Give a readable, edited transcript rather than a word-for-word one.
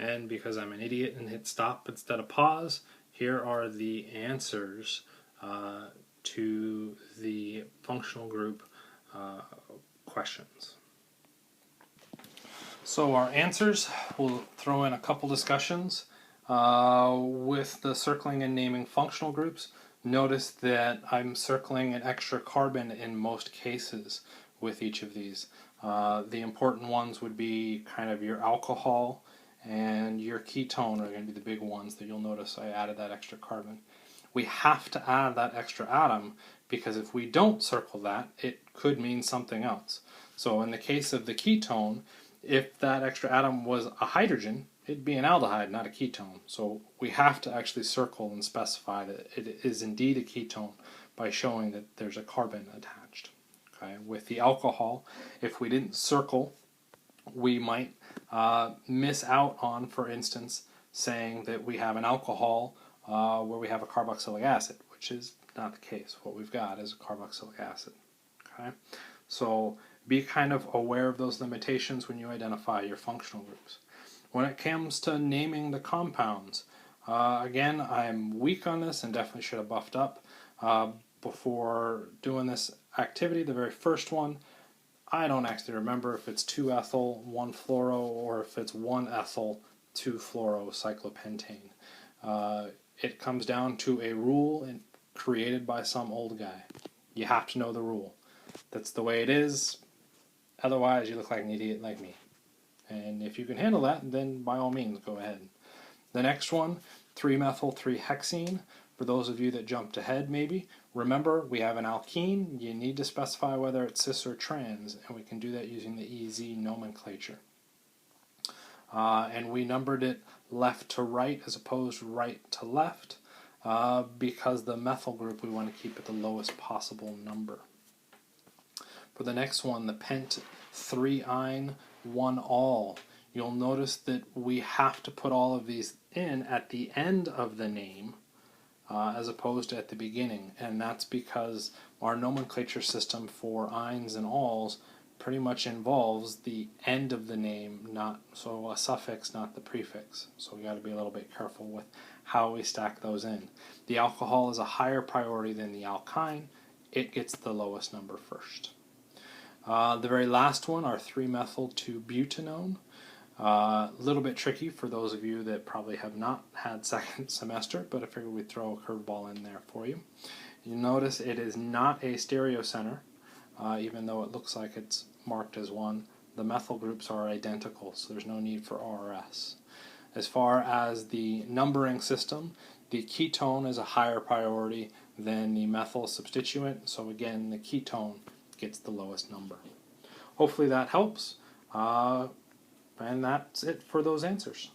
And because I'm an idiot and hit stop instead of pause, here are the answers to the functional group questions. So our answers, we'll throw in a couple discussions. With the circling and naming functional groups, notice that I'm circling an extra carbon in most cases with each of these. The important ones would be kind of your alcohol and your ketone are going to be the big ones that you'll notice I added that extra carbon. We have to add that extra atom because if we don't circle that, it could mean something else. So in the case of the ketone, if that extra atom was a hydrogen, it'd be an aldehyde, not a ketone. So we have to actually circle and specify that it is indeed a ketone by showing that there's a carbon attached. Okay. With the alcohol, if we didn't circle, we might miss out on, for instance, saying that we have an alcohol where we have a carboxylic acid, which is not the case. What we've got is a carboxylic acid. Okay. So be kind of aware of those limitations when you identify your functional groups. When it comes to naming the compounds, again, I'm weak on this and definitely should have buffed up before doing this activity. The very first one, I don't actually remember if it's 2-ethyl, 1-fluoro, or if it's 1-ethyl, 2-fluorocyclopentane. It comes down to a rule created by some old guy. You have to know the rule. That's the way it is. Otherwise, you look like an idiot like me. And if you can handle that, then by all means, go ahead. The next one, 3-methyl-3-hexene. For those of you that jumped ahead, maybe, remember we have an alkene. You need to specify whether it's cis or trans, and we can do that using the EZ nomenclature. And we numbered it left to right as opposed to right to left because the methyl group we want to keep at the lowest possible number. For the next one, the pent 3-ine 1-ol, you'll notice that we have to put all of these in at the end of the name as opposed to at the beginning, and that's because our nomenclature system for ines and alls pretty much involves the end of the name, so a suffix, not the prefix. So we got to be a little bit careful with how we stack those in. The alcohol is a higher priority than the alkyne. It gets the lowest number first. The very last one, our 3-methyl-2-butanone. A little bit tricky for those of you that probably have not had second semester, but I figured we'd throw a curveball in there for you. You notice it is not a stereocenter, even though it looks like it's marked as one. The methyl groups are identical, so there's no need for RS. As far as the numbering system, the ketone is a higher priority than the methyl substituent, so again, the ketone gets the lowest number. Hopefully that helps, and that's it for those answers.